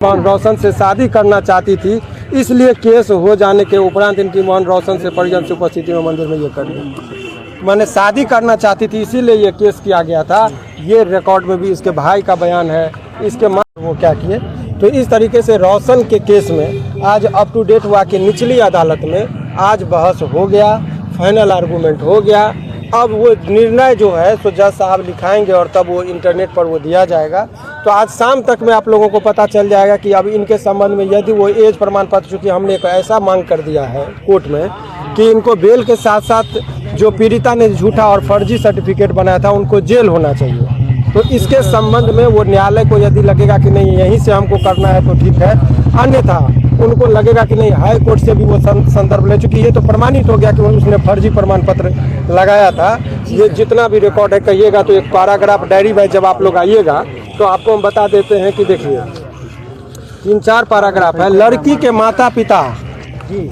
मोहन रोशन से शादी करना चाहती थी, इसलिए केस हो जाने के उपरांत इनकी मोहन रोशन से परिजन से उपस्थिति में मंदिर में ये कर दी। मैंने शादी करना चाहती थी इसीलिए ये केस किया गया था। ये रिकॉर्ड में भी इसके भाई का बयान है, इसके माँ वो क्या किए। तो इस तरीके से रोशन के केस में आज अप टू डेट हुआ कि निचली अदालत में आज बहस हो गया, फाइनल आर्गूमेंट हो गया। अब वो निर्णय जो है सो जज साहब लिखाएंगे और तब वो इंटरनेट पर वो दिया जाएगा। तो आज शाम तक में आप लोगों को पता चल जाएगा कि अब इनके संबंध में यदि वो एज प्रमाण पत्र, चूँकि हमने एक ऐसा मांग कर दिया है कोर्ट में कि इनको बेल के साथ साथ जो पीड़िता ने झूठा और फर्जी सर्टिफिकेट बनाया था उनको जेल होना चाहिए। तो इसके संबंध में वो न्यायालय को यदि लगेगा कि नहीं यहीं से हमको करना है तो ठीक है, अन्यथा उनको लगेगा कि नहीं हाई कोर्ट से भी वो संदर्भ ले, चूँकि ये तो प्रमाणित हो गया कि उसने फर्जी प्रमाण पत्र लगाया था। ये जितना भी रिकॉर्ड है कहिएगा तो एक पैराग्राफ डायरी वाइज जब आप लोग आइएगा तो आपको हम बता देते हैं कि देखिए 3-4 पैराग्राफ है। लड़की के माता पिता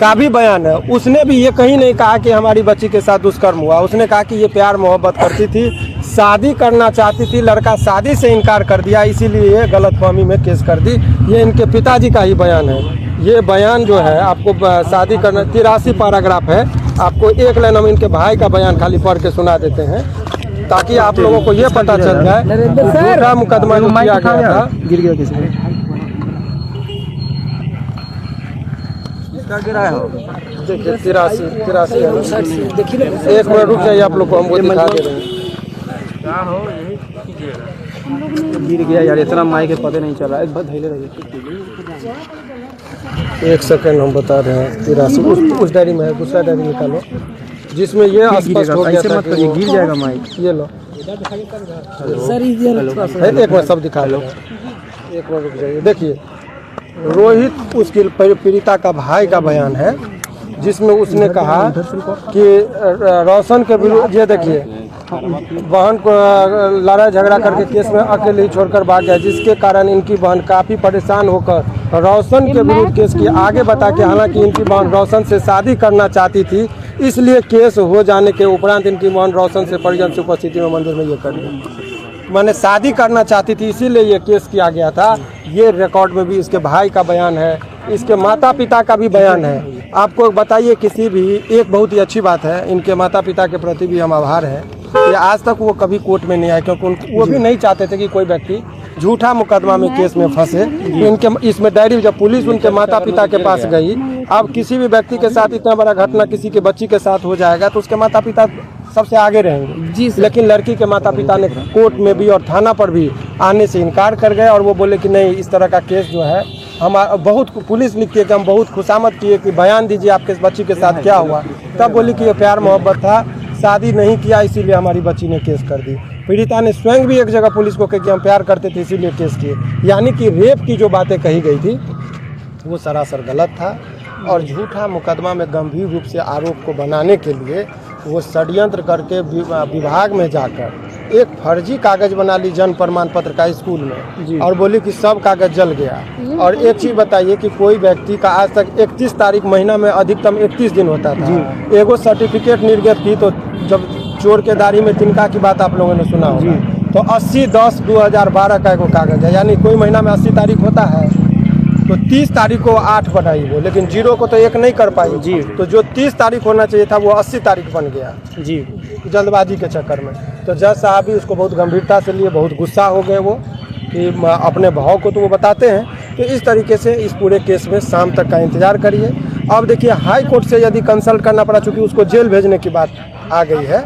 का भी बयान है। उसने भी ये कहीं नहीं कहा कि हमारी बच्ची के साथ दुष्कर्म हुआ। उसने कहा कि ये प्यार मोहब्बत करती थी, शादी करना चाहती थी, लड़का शादी से इनकार कर दिया, इसीलिए ये गलतफहमी में केस कर दी। ये इनके पिताजी का ही बयान है। ये बयान जो है आपको शादी करना 83 पैराग्राफ है। आपको एक लाइन हम इनके भाई का बयान खाली पढ़ के सुना देते हैं ताकि आप लोगों को ये पता चल जाए झूठा मुकदमा जो किया गया था। गिर गया किसी देखिए 83 एक मिनट रुक जाइए, आप लोग को हम वो दिखा दे रहे हैं। गिर गया यार, इतना माइक के पता नहीं चला। एक सेकंड हम बता रहे हैं 83 उस डायरी में है, दूसरा डायरी निकालो जिसमें ये स्पष्ट हो गया था कि गिर जाएगा माइक। ये लो एक मिनट सब दिखा लो, एक मिनट रुक जाइए। देखिए रोहित उसकी पीड़िता का भाई का बयान है जिसमें उसने कहा कि रोशन के विरुद्ध, ये देखिए बहन को लड़ाई झगड़ा करके केस में अकेले ही छोड़कर भाग गया, जिसके कारण इनकी बहन काफ़ी परेशान होकर रोशन के विरुद्ध केस किया। आगे बता के हालांकि इनकी बहन रोशन से शादी करना चाहती थी, इसलिए केस हो जाने के उपरांत इनकी बहन रोशन से परिजन से उपस्थिति में मंदिर में ये कर दी। मैंने शादी करना चाहती थी इसीलिए ये केस किया गया था। ये रिकॉर्ड में भी इसके भाई का बयान है, इसके माता पिता का भी बयान है। आपको बताइए किसी भी एक बहुत ही अच्छी बात है, इनके माता पिता के प्रति भी हम आभार हैं कि आज तक वो कभी कोर्ट में नहीं आए, क्योंकि वो भी नहीं चाहते थे कि कोई व्यक्ति झूठा मुकदमा में केस में फंसे। इनके इसमें डायरी जब पुलिस उनके माता पिता के पास गई, अब किसी भी व्यक्ति के साथ इतना बड़ा घटना किसी के बच्ची के साथ हो जाएगा तो उसके माता पिता सबसे आगे रहेंगे जी। लेकिन लड़की के माता पिता ने कोर्ट में भी और थाना पर भी आने से इनकार कर गए और वो बोले कि नहीं इस तरह का केस जो है हम बहुत पुलिस लिखती है कि हम बहुत खुशामद किए कि बयान दीजिए आपके बच्ची के साथ क्या हुआ। तब बोली कि ये प्यार मोहब्बत था, शादी नहीं किया इसीलिए हमारी बच्ची ने केस कर दी। पीड़िता ने स्वयं भी एक जगह पुलिस को कहा कि हम प्यार करते थे इसीलिए केस किए। यानी कि रेप की जो बातें कही गई थी वो सरासर गलत था और झूठा मुकदमा में गंभीर रूप से आरोप को बनाने के लिए वो षड्यंत्र करके विभाग में जाकर एक फर्जी कागज बना ली जन्म प्रमाण पत्र का स्कूल में और बोली कि सब कागज जल गया। और एक चीज़ बताइए कि कोई व्यक्ति का आज तक 31 तारीख महीना में अधिकतम 31 दिन होता था। एगो सर्टिफिकेट निर्गत की तो जब चोर के दारी में तिनका की बात आप लोगों ने सुना होगा, तो 80/10/2012 का एगो कागज है। यानी कोई महीना में 80 तारीख होता है तो 30 तारीख को 8 बनाई वो, लेकिन 0 को तो 1 नहीं कर पाई जी। तो जो 30 तारीख होना चाहिए था वो 80 तारीख बन गया जी, जल्दबाजी के चक्कर में। तो जज साहब भी उसको बहुत गंभीरता से लिए, बहुत गुस्सा हो गए वो कि अपने भाव को तो वो बताते हैं। तो इस तरीके से इस पूरे केस में शाम तक का इंतजार करिए। अब देखिए हाई कोर्ट से यदि कंसल्ट करना पड़ा, चूँकि उसको जेल भेजने की बात आ गई है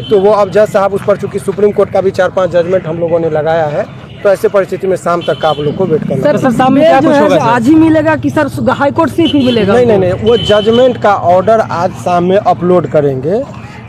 तो वो अब जज साहब उस पर, चूँकि सुप्रीम कोर्ट का भी 4-5 जजमेंट हम लोगों ने लगाया है, तो ऐसे परिस्थिति में शाम तक का आप लोग को वेट करना है। सर सामने क्या कुछ होगा? आज ही मिलेगा कि सर हाई कोर्ट से फिर मिलेगा? नहीं, वो जजमेंट का ऑर्डर आज शाम में अपलोड करेंगे।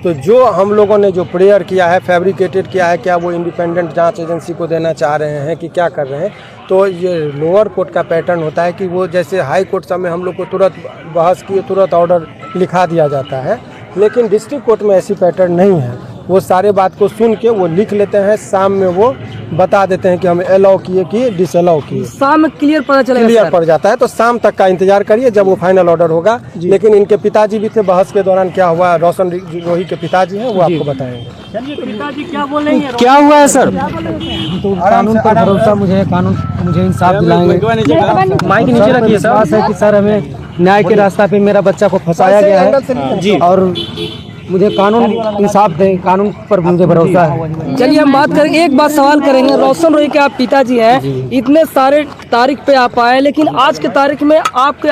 तो जो हम लोगों ने जो प्रेयर किया है, फैब्रिकेटेड किया है, क्या वो इंडिपेंडेंट जांच एजेंसी को देना चाह रहे हैं कि क्या कर रहे हैं, तो ये लोअर कोर्ट का पैटर्न होता है कि वो जैसे हाई कोर्ट सब में हम लोग को तुरंत बहस किए तुरंत ऑर्डर लिखा दिया जाता है, लेकिन डिस्ट्रिक्ट कोर्ट में ऐसी पैटर्न नहीं है। वो सारे बात को सुन के वो लिख लेते हैं, शाम में वो बता देते हैं कि हम अलाउ किए कि डिसअलाउ किए। शाम में क्लियर पता चलेगा क्लियर सर? पड़ जाता है, तो शाम तक का इंतजार करिए जब वो फाइनल ऑर्डर होगा। लेकिन इनके पिताजी भी थे, बहस के दौरान क्या हुआ, रोशन रोही के पिताजी हैं, वो आपको बताएंगे। पिताजी क्या बोल रहे हैं? क्या हुआ है सर? तो कानून पर भरोसा मुझे, कानून मुझे इंसाफ दिलाएंगे। माइक नीचे रखिए सर। विश्वास है कि सर हमें न्याय के रास्ता पे मेरा बच्चा को फंसाया गया है जी। और मुझे कानून इंसाफ दे, कानून पर मुझे भरोसा है। चलिए हम बात करेंगे, एक बात सवाल करेंगे। रोशन रोही के आप पिताजी हैं, इतने सारे तारीख पे आप आए, लेकिन आज के तारीख में आपके